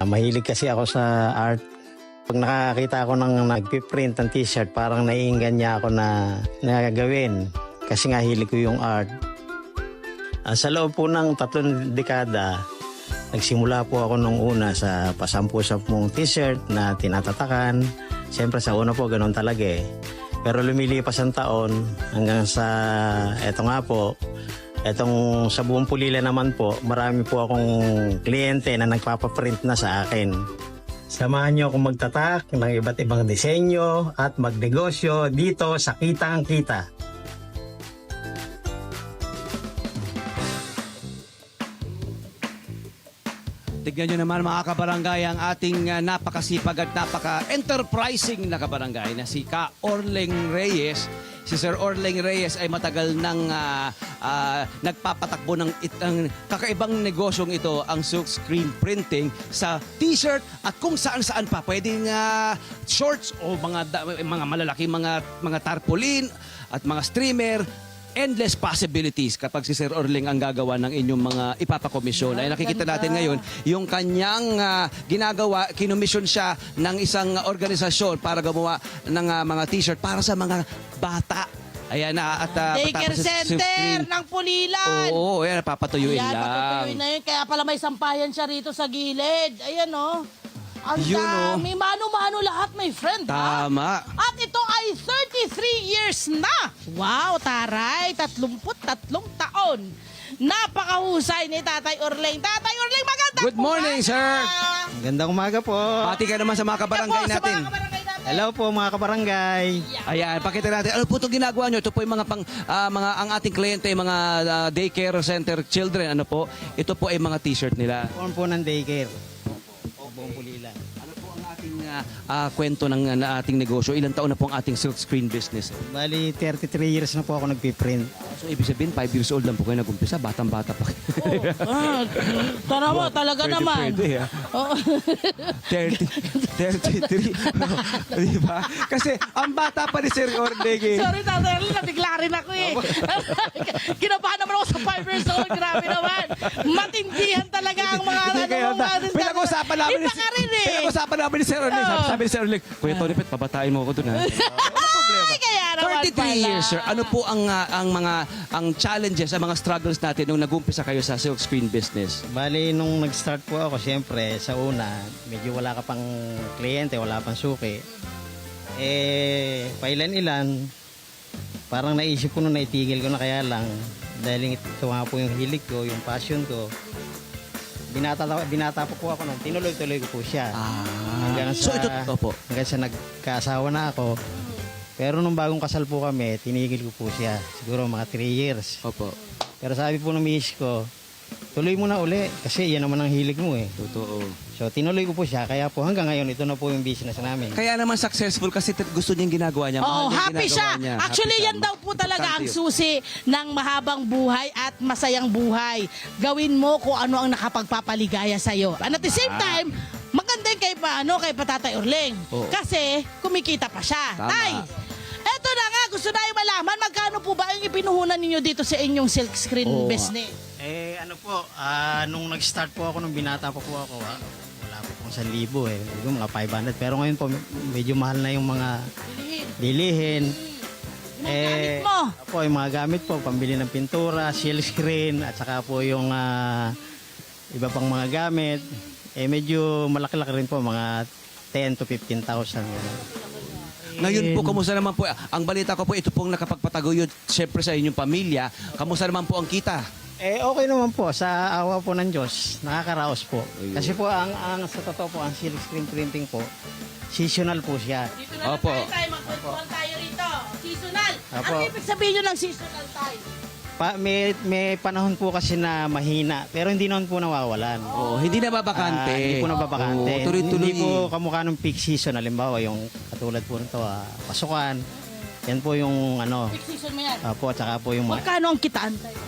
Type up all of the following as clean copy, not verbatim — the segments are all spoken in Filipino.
Mahilig kasi ako sa art. Pag nakakita ako ng nagpiprint ng t-shirt, parang naiinggan niya ako na gawin. Kasi nga hilig ko yung art. Sa loob po ng 3 dekada, nagsimula po ako nung una sa pasampu-sampung t-shirt na tinatatakan. Siyempre sa una po ganun talaga eh. Pero lumilipas ang taon hanggang sa eto nga po. Etong sa buong Pulila naman po, marami po akong kliyente na nagpapaprint na sa akin. Samahan niyo akong magtatak ng iba't ibang disenyo at magnegosyo dito sa Kitang Kita. Tignan nyo naman mga kabarangay ang ating napakasipag at napaka-enterprising na kabarangay na si Ka Orleng Reyes. Si Sir Orleng Reyes ay matagal nang nagpapatakbo ng kakaibang negosyong ito, ang silk screen printing sa t-shirt at kung saan-saan pa. Pwedeng shorts o mga malalaki mga tarpaulin at mga streamer. Endless possibilities kapag si Sir Orleng ang gagawa ng inyong mga ipapakomisyon. Ay nakikita natin ngayon yung kanyang ginagawa, kinomisyon siya ng isang organisasyon para gumawa ng mga t-shirt para sa mga bata. Ayan na at Daycare Center ng Pulilan. Oo, ayan, papatuyuin Ayan, lang. papatuyuin na yun. Kaya pala may sampayan siya rito sa gilid. Ayan o. Ang Yun, oh. dami. Mano-mano lahat, my friend. Ha? Tama. At ito ay 33 years na. Wow, taray. 33 taon. Napakahusay ni Tatay Orleng. Tatay Orleng, magandang Good morning, umaga. sir. Magandang umaga po. Pati ka naman sa mga kabarangay Yan po, natin. Sa mga kabarangay natin. Hello po mga kabarangay. Ayan, pakita natin. Ano po itong ginagawa nyo? Ito po yung mga ang ating kliyente, mga daycare center children. Ano po? Ito po ay mga t-shirt nila. Form po ng daycare. Buong Pulilan. Ano po ang ating kwento ng ating negosyo? Ilang taon na po ang ating silk screen business? Bali, 33 years na po ako nagpiprint. So, ibig sabihin, 5 years old lang po kayo nag-umpisa. Batang-bata pa kayo. Tanawa, talaga naman. Pwede, Oo. 33. Di ba? Kasi ang bata pa ni Sir Orleng eh. Sorry, Tatay Orleng, nabigla rin ako eh. Kinabahan naman ako sa 5 years old. Grabe naman. Matindihan talaga ang mga Pinag-usapan namin Iba ka rin eh. Pinag-usapan namin ni Sir Orleng. Sabi ni Sir Orleng, Kuya Tony Pet, pabatain mo ako dun ha. Ay, kaya naman 33 pala. years, sir. Ano po ang challenges, ang mga struggles natin nung nag-umpisa kayo sa silk screen business? Bali, nung nag-start po ako, siyempre, sa una, medyo wala ka pang kliyente, wala pang suki. Pailan-ilan, parang naisip ko nung naitigil ko na kaya lang, dahil ito nga po yung hilig ko, yung passion ko, binata po ako nun, tinuloy-tuloy ko po siya. Hanggang So ito, opo. hanggang sa nagkaasawa na ako. Pero nung bagong kasal po kami, tinigil ko po siya. Siguro mga 3 years. Opo. Pero sabi po ng misis ko, tuloy mo na uli kasi yan naman ang hilig mo eh. Totoo. So tinuloy ko po siya, kaya po hanggang ngayon ito na po yung business namin. Kaya naman successful kasi gusto niya yung ginagawa niya. Oo, Mahal niya yung happy ginagawa siya. niya. Actually, Happy yan siya. daw po talaga ang Importante yun. susi ng mahabang buhay at masayang buhay. Gawin mo kung ano ang nakapagpapaligaya sa'yo. And at the same time, maganda yung kay Tatay Orleng. Oo. Kasi kumikita pa siya. Tama. Tay, eto na nga, gusto na yung malaman, magkano po ba ang ipinuhunan ninyo dito sa inyong silk screen Oo. business? Ano po, nung nag-start po ako, nung binata pa po ako, wala po pong 1,000 eh. Siguro mga 500. Pero ngayon po, medyo mahal na yung mga bilihin. Yung mga gamit mo. Po, yung mga gamit po, pambili ng pintura, silk screen, at saka po yung iba pang mga gamit. Medyo malaki-laki rin po, mga 10 to 15,000. Ngayon po, kamusta naman po? Ang balita ko po, ito pong nakapagpataguyod siyempre sa inyong pamilya. Kamusta naman po ang kita? Okay naman po, sa awa po ng Diyos, nakakaraos po. Kasi po, ang sa totoo po, ang silk screen printing po, seasonal po siya. Dito na Opo. lang tayo, magkwentuhan tayo rito. Seasonal. Opo. Ano ibig sabihin nyo ng seasonal tayo? May panahon po kasi na mahina, pero hindi naman po nawawalan. Oh, hindi na babakante. Hindi po nababakante. Oo, tuloy-tuloy. Hindi po kamukha ng peak season. Halimbawa, yung katulad po nito, pasukan. Yan po yung Peak season mo yan. po, at saka po yung Magkano ang kitaan tayo?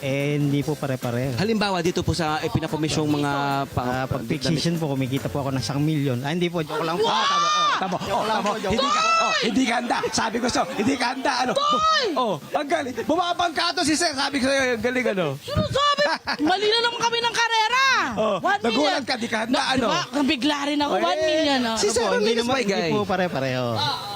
hindi po pare-pare. Halimbawa, dito po sa pinakomisyong mga... Pag peak season po, kumikita po ako ng 1 million. Hindi po, joke lang po. Tama. Hindi ka handa. Sabi ko so, hindi ka handa. Ano? Ang galing. Bumabangka to si Sir. Sabi ko sa'yo, ang galing ano. Sinasabi Mali na naman kami ng karera. Oh, 1 million. nagulat ka, di ka handa, ano? Diba? Bigla rin ako, 1 million. Oh. Si Sir hindi Orling is naman, my guy. hindi po pare-pareho.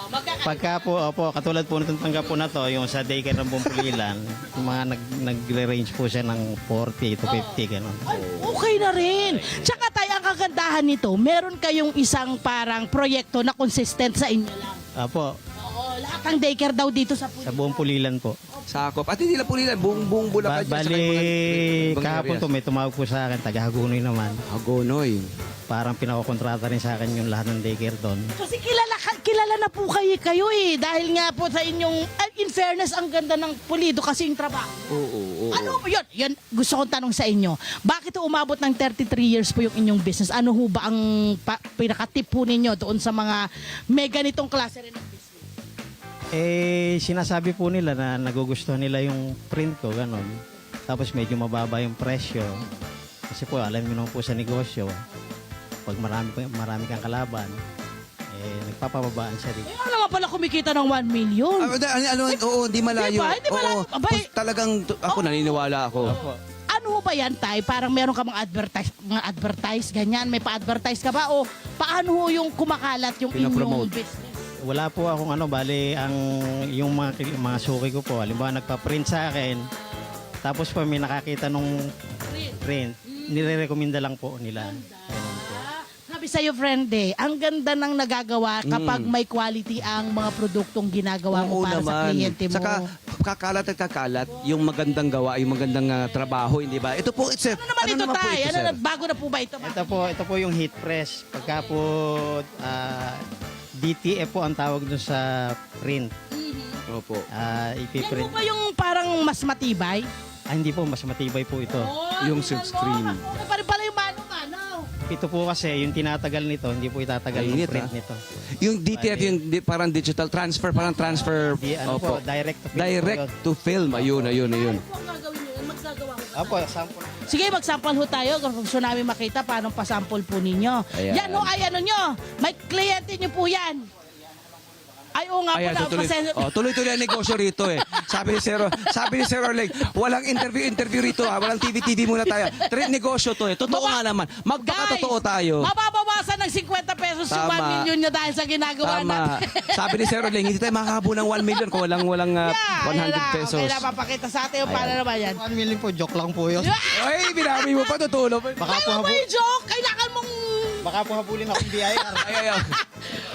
Magkaka- Pagka po, katulad po nitong tanggap po na to, yung sa daycare ng Bumpulilan, yung mga nagre-range po siya ng 40 to 50, gano'n. Ay, okay na rin. Tsaka tayo, ang kagandahan nito, meron kayong isang parang proyekto na consistent sa inyo lang. Apo, Oo, lahat ng daycare daw dito sa sa Bumpulilan po. Sakop. At hindi lang po nila, buong Bulacan. dyan, sa Bali, ibang kahapon areas. po may tumawag po sa akin, taga-Hagunoy naman. Agonoy. Parang pinakukontrata rin sa akin yung lahat ng daycare doon. Kasi kilala na po kayo eh. Dahil nga po sa inyong, in fairness, ang ganda ng pulido kasi yung trabaho. Oo. Ano ba yun? Gusto kong tanong sa inyo. Bakit umabot ng 33 years po yung inyong business? Ano ho ba ang pinaka-tip po ninyo doon sa mga may ganitong klase rin ng business? Sinasabi po nila na nagugustuhan nila yung print ko, gano'n. Tapos medyo mababa yung presyo. Kasi po, alam mo naman po sa negosyo, pag marami kang kalaban, nagpapababaan siya rin. Ano naman pala kumikita ng 1 million? Oo, hindi malayo. Diba? Hindi malayo. Oo, Abay. talagang, ako naniniwala ako. Ano ho ba yan, Tay? Parang meron ka mga advertise, ganyan. May pa-advertise ka ba? O paano ho yung kumakalat yung inyong Pinapromote. business? Wala po akong bali, yung mga suki ko po, halimbawa nagpa-print sa akin, tapos po may nakakita nung print, nire-recommenda lang po nila. Ganun po. Sabi sa'yo, friend ang ganda ng nagagawa kapag may quality ang mga produktong ginagawa mo Oo para sa kliyente mo. Saka, kakalat at kakalat, yung magandang gawa, yung magandang trabaho, hindi ba? Ito po, sir. ano naman ito, naman po Tay? ito, Ano, sir? bago na po ba ito? Ito po yung heat press. Pagka po DTF po ang tawag doon sa print. Opo. Yan Ipiprint. po ba yung parang mas matibay? Hindi po, mas matibay po ito. Yung silk screen. Ano pa rin pala yung mano-mano? Ito po kasi, yung tinatagal nito, hindi po itatagal yung Mainit, print ah. nito. Yung DTF, yung parang digital transfer, parang transfer. Po, direct to film po Direct yun. to film. Ayun. Ano po ang gagawin nyo? Magsagawa ko. Opo, sample. Sige, mag-sample ho tayo. Kung gusto namin makita paano pa-sample po ninyo. Ayan. Yan ho ay ano nyo. May kliyente nyo po yan. Ay, oo nga Ayan, po. tuloy-tuloy ang negosyo rito eh. Sabi ni Sir Orling, walang interview rito ha. Walang TV muna tayo. Negosyo to eh. Totoo nga naman. Magpakatotoo tayo. Mababawasan ng 50 pesos yung 1 Tama. million nyo dahil sa ginagawa Tama. natin. Sabi ni Sir Orling, hindi tayo makakabu ng 1 million kung walang Ayan 100 pesos. Okay na, papakita sa atin yung paano naman yan. 1 million po, joke lang po yun. Ay, binami mo pa tutulog. Baka po, Kayo ba yung joke? Kailangan mong... baka po habulin akong BIR. Ay.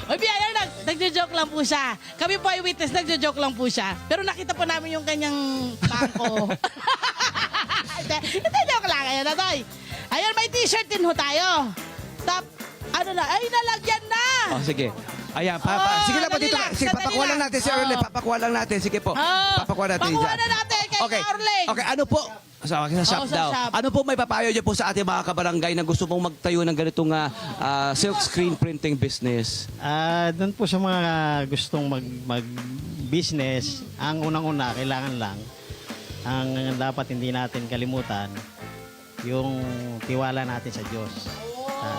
Ay, biyaya, nagjo-joke lang po siya. Kami po ay witness, nagjo-joke lang po siya. Pero nakita po namin yung kanyang bangko. Hindi, joke lang. Ayan na, Toy. Ayan, may t-shirt din ho tayo. Ano na? Ay, nalagyan na! Oh, sige. Ayan, sige lang po dali dito. lang, Sige, sandali papakuha lang lang. natin, Sir Orling. Papakuha lang natin. Sige po. Papakuha natin. Pakuha dyan. na natin kay Okay. Orling. Okay, ano po? Sa shop sa daw. shop. Ano po may papayo niyo po sa ating mga kabarangay na gusto pong magtayo ng ganitong silk screen printing business? Doon po sa mga gustong mag-business, ang unang-una, kailangan lang, ang dapat hindi natin kalimutan, yung tiwala natin sa Diyos.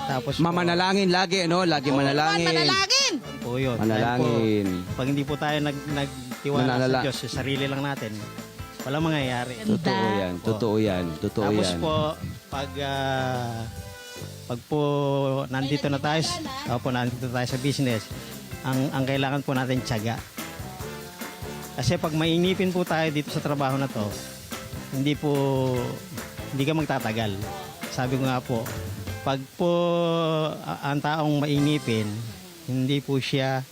Tapos po, Mamanalangin lagi, ano? Lagi manalangin. Manalangin! po yun. Manalangin. Dahil po, pag hindi po tayo nagtiwala Mananala- sa Diyos, sa sarili lang natin, walang mangyayari. Totoo yan. Totoo yan. Totoo Tapos yan. po, pag po nandito na tayo, nandito tayo sa business, ang kailangan po natin tiyaga. Kasi pag mainipin po tayo dito sa trabaho na to, hindi ka magtatagal. Sabi ko nga po, pag po ang taong mainipin, hindi po siya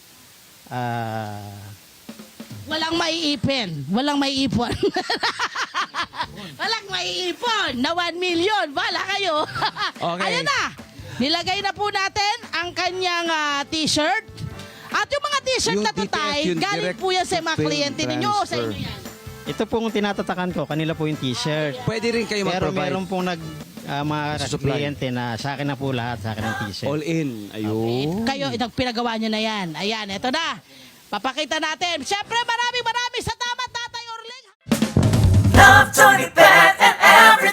Walang maiipin. Walang maiipon. Walang maiipon na 1 million. Wala kayo. Okay. Ayan na. Nilagay na po natin ang kanyang t-shirt. At yung mga t-shirt Yung na to, DTF, Tay, yung galing direct po yan sa mga film kliyente ninyo o sa transfer. inyo yan? ito pong tinatatakan ko, kanila po yung t-shirt. Pwede rin kayo Pero mag-provide. meron pong mga Supply. kliyente na sa akin na po lahat, sa akin ang t-shirt. All in. Ayun. Kayo, pinagawa nyo na yan. Ayan, eto na. Papakita natin. Siyempre, maraming sa tama, Tatay Orling. Love, Tony, Beth, and everything.